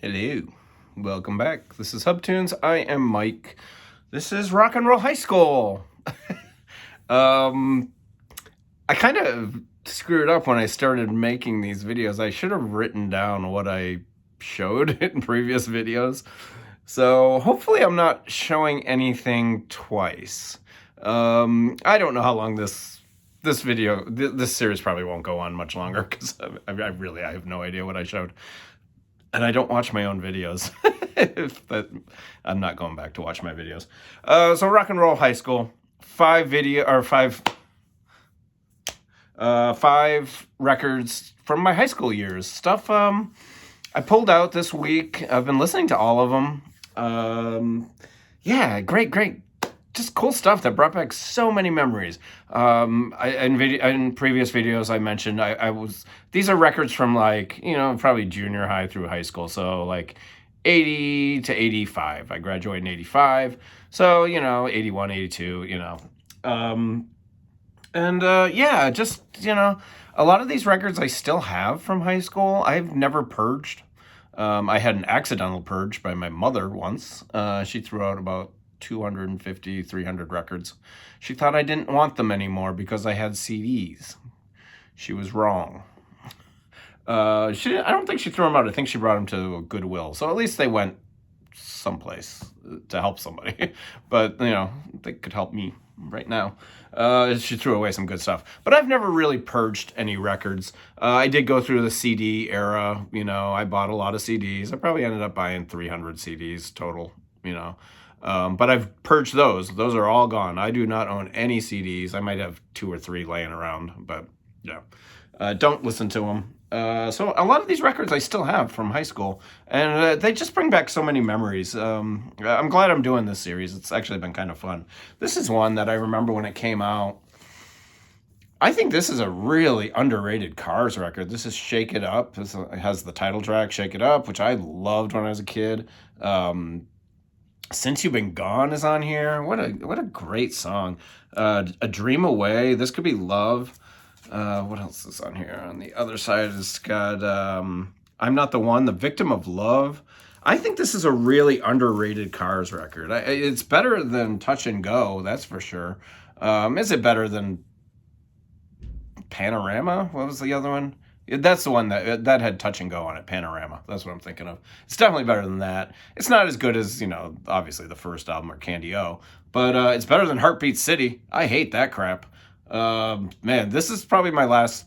Hello, welcome back. This is Hubtunes. I am Mike. This is Rock and Roll High School. um, I kind of screwed up when I started making these videos. I should have written down what I showed in previous videos. So hopefully I'm not showing anything twice. I don't know how long this series probably won't go on much longer because I have no idea what I showed. And I don't watch my own videos. But I'm not going back to watch my videos. So Rock and Roll High School, five records from my high school years. Stuff I pulled out this week. I've been listening to all of them. Yeah, great. Just cool stuff that brought back so many memories. In previous videos, I mentioned these are records from probably junior high through high school. So like 80 to 85. I graduated in 85. So, 81, 82, a lot of these records I still have from high school. I've never purged. I had an accidental purge by my mother once. She threw out about 250, 300 records. She thought I didn't want them anymore because I had CDs. She was wrong. I don't think she threw them out. I think she brought them to Goodwill. So at least they went someplace to help somebody. But, they could help me right now. She threw away some good stuff. But I've never really purged any records. I did go through the CD era. I bought a lot of CDs. I probably ended up buying 300 CDs total, but I've purged those. Those are all gone. I do not own any CDs. I might have 2 or 3 laying around, but yeah. Don't listen to them. So a lot of these records I still have from high school, and they just bring back so many memories. I'm glad I'm doing this series. It's actually been kind of fun. This is one that I remember when it came out. I think this is a really underrated Cars record. This is Shake It Up. It has the title track, Shake It Up, which I loved when I was a kid. Since You've Been Gone is on here. What a great song. A Dream Away. This Could Be Love. What else is on here? On the other side, it's got I'm Not the One, The Victim of Love. I think this is a really underrated Cars record. It's better than Touch and Go, that's for sure. Is it better than Panorama? What was the other one? That's the one that had Touch and Go on it, Panorama. That's what I'm thinking of. It's definitely better than that. It's not as good as, obviously the first album or Candy O, but it's better than Heartbeat City. I hate that crap. Man, this is probably my last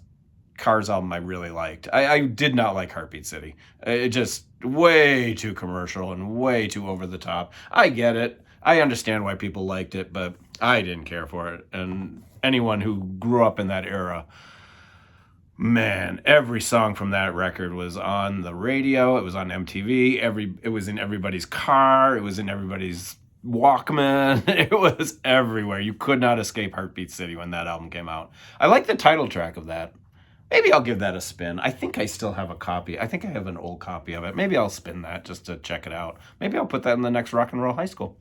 Cars album I really liked. I did not like Heartbeat City. It just way too commercial and way too over the top. I get it. I understand why people liked it, but I didn't care for it. And anyone who grew up in that era, man, every song from that record was on the radio. It was on MTV. It was in everybody's car. It was in everybody's Walkman. It was everywhere. You could not escape Heartbeat City when that album came out. I like the title track of that. Maybe I'll give that a spin. I think I still have a copy. I think I have an old copy of it. Maybe I'll spin that just to check it out. Maybe I'll put that in the next Rock and Roll High School.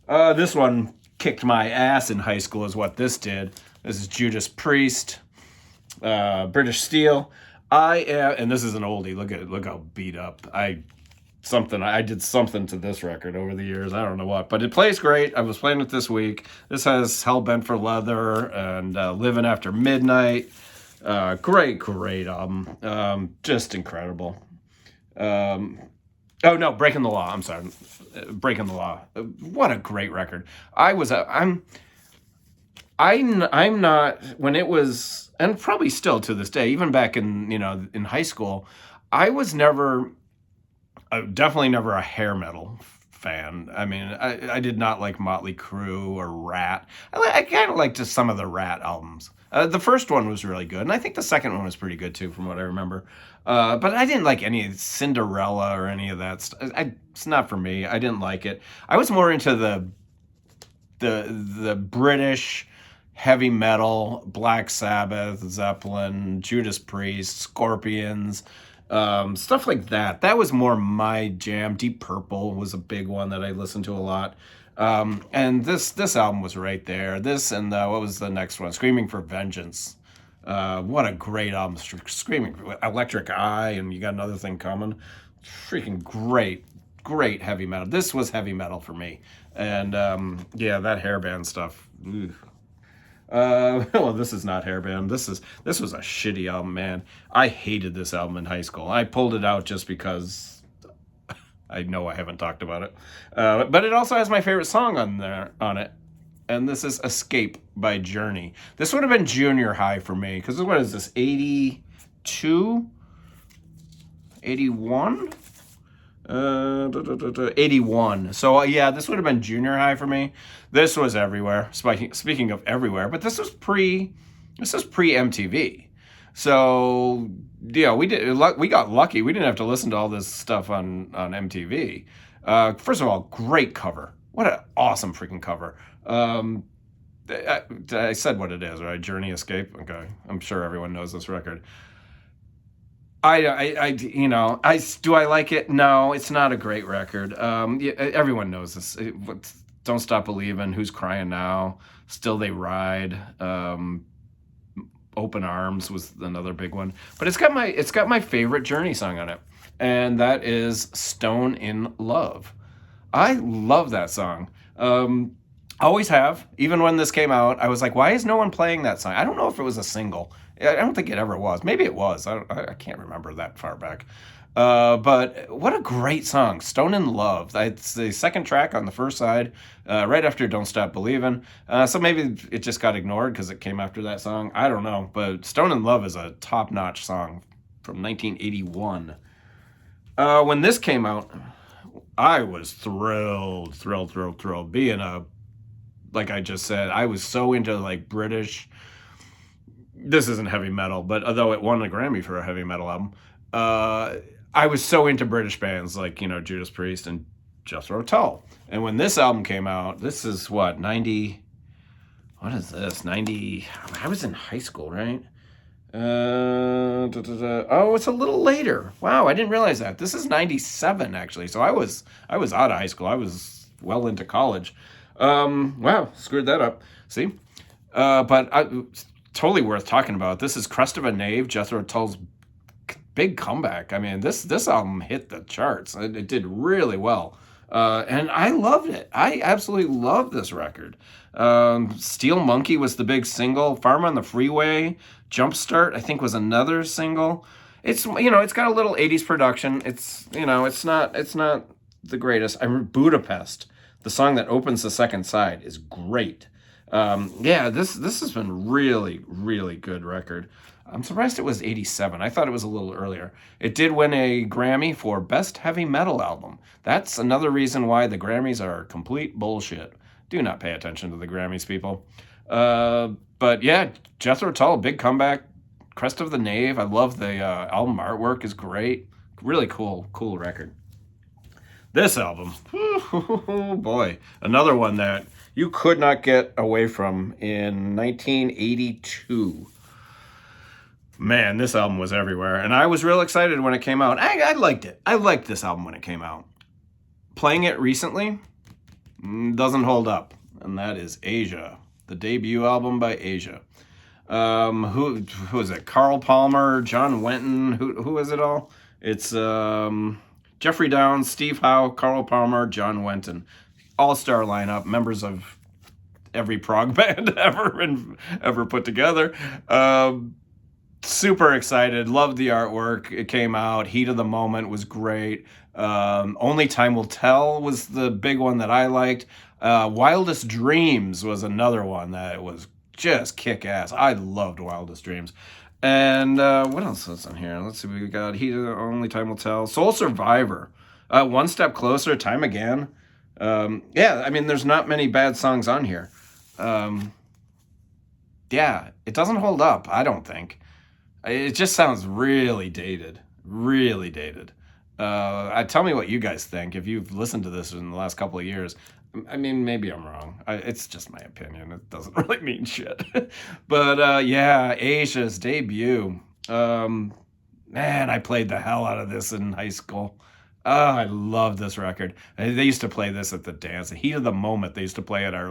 This one kicked my ass in high school is what this did. This is Judas Priest. British Steel. And this is an oldie. Look how beat up. I did something to this record over the years. I don't know what, but it plays great. I was playing it this week. This has Hell Bent for Leather and Living After Midnight. Great album. Just incredible. Oh no, Breaking the Law. I'm sorry, Breaking the Law. What a great record. I'm not, when it was, and probably still to this day, even back in, in high school, I was definitely never a hair metal fan. I mean, I did not like Motley Crue or Rat. I kind of liked just some of the Rat albums. The first one was really good, and I think the second one was pretty good too, from what I remember. But I didn't like any Cinderella or any of that stuff. It's not for me. I didn't like it. I was more into the British heavy metal, Black Sabbath, Zeppelin, Judas Priest, Scorpions, stuff like that. That was more my jam. Deep Purple was a big one that I listened to a lot. And this album was right there. This and what was the next one? Screaming for Vengeance. What a great album. Screaming Electric Eye, and You Got Another Thing Coming. Freaking great, great heavy metal. This was heavy metal for me. And yeah, that hairband stuff. Ugh. Well, this is not hairband. This was a shitty album, man. I hated this album in high school. I pulled it out just because I know I haven't talked about it. But it also has my favorite song on it. And this is Escape by Journey. This would have been junior high for me, because what is this, 82? 81? 81. So yeah, this would have been junior high for me. This was everywhere. Speaking of everywhere, but this was pre MTV. So yeah, we got lucky. We didn't have to listen to all this stuff on MTV. First of all, great cover. What an awesome freaking cover. I said what it is, right? Journey, Escape. Okay, I'm sure everyone knows this record. Do I like it? No, it's not a great record. Yeah, everyone knows this. Don't Stop Believing, Who's Crying Now, Still They Ride. Open Arms was another big one. But it's got my favorite Journey song on it, and that is Stone in Love. I love that song. Always have. Even when this came out, I was like, why is no one playing that song? I don't know if it was a single. I don't think it ever was. Maybe it was. I can't remember that far back. But what a great song, Stone in Love. It's the second track on the first side, right after Don't Stop Believing. So maybe it just got ignored because it came after that song. I don't know. But Stone in Love is a top-notch song from 1981. When this came out, I was thrilled. Being like I just said, I was so into like British. This isn't heavy metal, but although it won a Grammy for a heavy metal album, I was so into British bands like, Judas Priest and Jethro Tull. And when this album came out, this is what, 90, what is this, 90, I was in high school, right? Oh, it's a little later. Wow, I didn't realize that. This is 97, actually. So I was out of high school. I was well into college. Wow, screwed that up. See? But totally worth talking about. This is Crest of a Knave, Jethro Tull's big comeback. I mean, this album hit the charts. It did really well. And I loved it. I absolutely love this record. Steel Monkey was the big single. Farm on the Freeway, Jumpstart, I think was another single. It's, it's got a little 80s production. It's, it's not the greatest. Budapest, the song that opens the second side, is great. Yeah, this has been really, really good record. I'm surprised it was 87. I thought it was a little earlier. It did win a Grammy for Best Heavy Metal Album. That's another reason why the Grammys are complete bullshit. Do not pay attention to the Grammys, people. But yeah, Jethro Tull, big comeback. Crest of the Knave. I love the album artwork is great. Really cool record. This album, oh boy, another one that you could not get away from in 1982. Man, this album was everywhere, and I was real excited when it came out. I liked it. I liked this album when it came out. Playing it recently doesn't hold up, and that is Asia, the debut album by Asia. Who is it? Carl Palmer, John Wetton. Who is it all? It's Jeffrey Downs, Steve Howe, Carl Palmer, John Wetton. All-star lineup, members of every prog band ever put together. Super excited. Loved the artwork. It came out. Heat of the Moment was great. Only Time Will Tell was the big one that I liked. Wildest Dreams was another one that was just kick-ass. I loved Wildest Dreams. And what else is on here? Let's see. We got Heat of the Only Time Will Tell. Soul Survivor. One Step Closer. Time Again. Yeah, I mean, there's not many bad songs on here. Yeah, it doesn't hold up, I don't think. It just sounds really dated. Really dated. Tell me what you guys think if you've listened to this in the last couple of years. I mean, maybe I'm wrong. It's just my opinion. It doesn't really mean shit. But yeah, Asia's debut. Man, I played the hell out of this in high school. Oh, I love this record. They used to play this at the dance. The Heat of the Moment, they used to play at our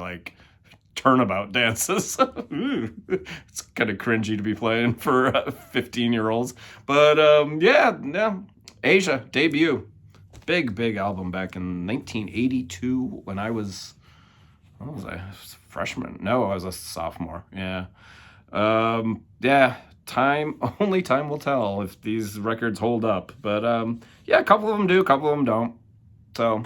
turnabout dances. It's kind of cringy to be playing for 15-year-olds. But yeah, Asia debut. Big album back in 1982 when I was, what was I? A freshman? No, I was a sophomore. Yeah. Yeah, only time will tell if these records hold up. But yeah, a couple of them do, a couple of them don't. So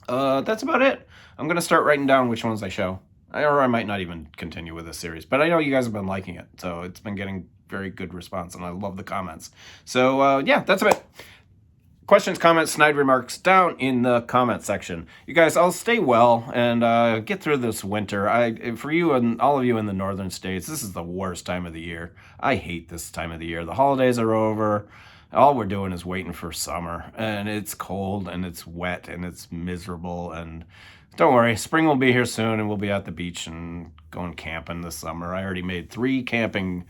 that's about it. I'm gonna start writing down which ones I show, or I might not even continue with this series. But I know you guys have been liking it, so it's been getting very good response, and I love the comments. So yeah, that's about it. Questions, comments, snide remarks down in the comment section. You guys, I'll stay well and get through this winter. For you and all of you in the northern states, this is the worst time of the year. I hate this time of the year. The holidays are over. All we're doing is waiting for summer, and it's cold and it's wet and it's miserable. And don't worry, spring will be here soon, and we'll be at the beach and going camping this summer. I already made 3 camping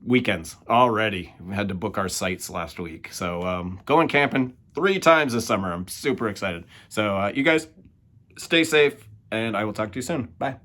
weekends already. We had to book our sites last week. So going camping 3 times this summer. I'm super excited. So you guys stay safe, and I will talk to you soon. Bye.